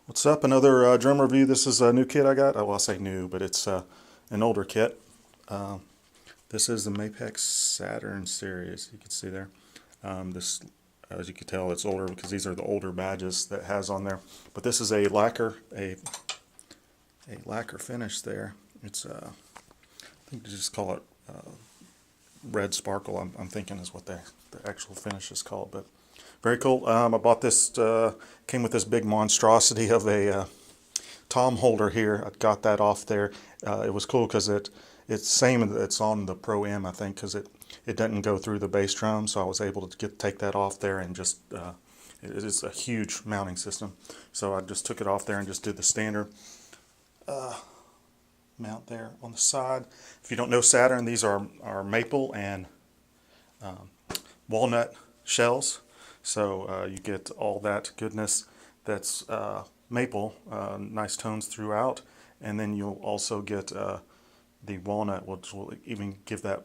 What's up? Another drum review. This is a new kit I got. Well, I say new, but it's an older kit. This is the Mapex Saturn series. You can see there. This, as you can tell, it's older because these are the older badges that it has on there. But this is a lacquer finish there. It's I think they just call it red sparkle. I'm thinking is what the actual finish is called, but. Very cool. I bought this, came with this big monstrosity of a tom holder here. I got that off there. It was cool because it's same, it's on the Pro M, I think, because it doesn't go through the bass drum, so I was able to take that off there and just, it is a huge mounting system. So I just took it off there and just did the standard mount there on the side. If you don't know Saturn, these are maple and walnut shells. So you get all that goodness that's maple, nice tones throughout, and then you'll also get the walnut, which will even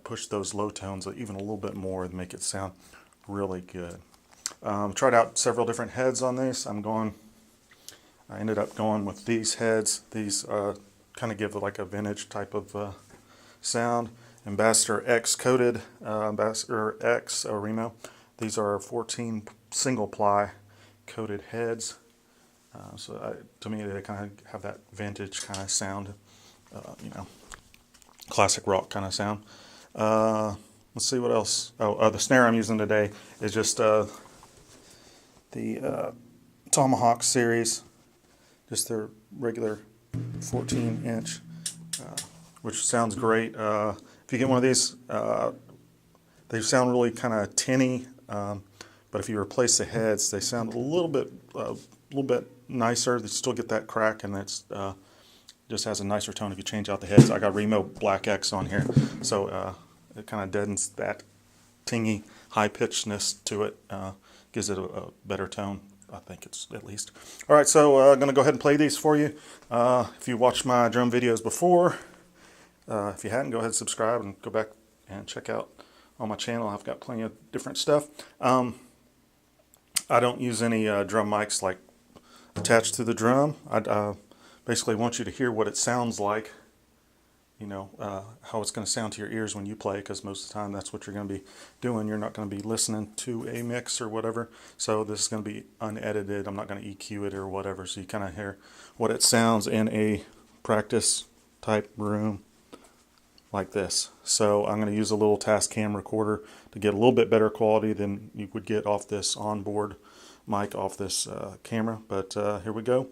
push those low tones even a little bit more and make it sound really good. Tried out several different heads on this. I ended up going with these heads. These kind of give like a vintage type of sound. Ambassador X coated, Ambassador X Remo. These are 14 single ply coated heads, so to me they kind of have that vintage kind of sound, you know, classic rock kind of sound. Let's see what else. The snare I'm using today is just the Tomahawk series, just their regular 14-inch, which sounds great. If you get one of these, they sound really kind of tinny. But if you replace the heads, they sound a little bit nicer. They still get that crack, and it's just has a nicer tone if you change out the heads. I got Remo Black X on here, so it kind of deadens that tingy high pitchedness to it, gives it a better tone. I think it's at least. All right, so I'm going to go ahead and play these for you. If you watched my drum videos before, if you hadn't, go ahead and subscribe and go back and check out on my channel. I've got plenty of different stuff. I don't use any drum mics like attached to the drum. I basically want you to hear what it sounds like, you know, how it's going to sound to your ears when you play, because most of the time that's what you're going to be doing. You're not going to be listening to a mix or whatever. So this is going to be unedited. I'm not going to EQ it or whatever, so you kind of hear what it sounds in a practice type room like this. So I'm going to use a little Tascam recorder to get a little bit better quality than you would get off this onboard mic off this camera. But here we go.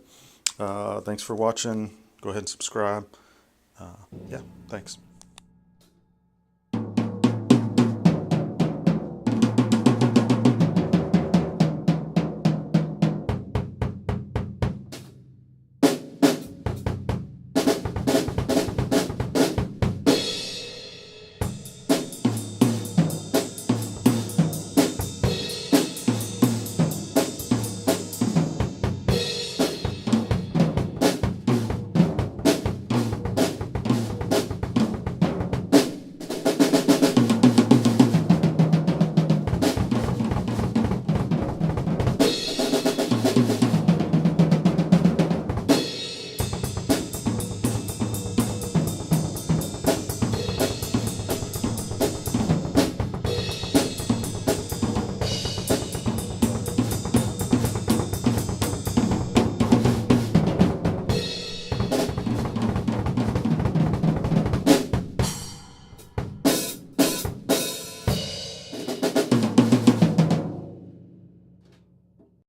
Thanks for watching. Go ahead and subscribe. Yeah, thanks.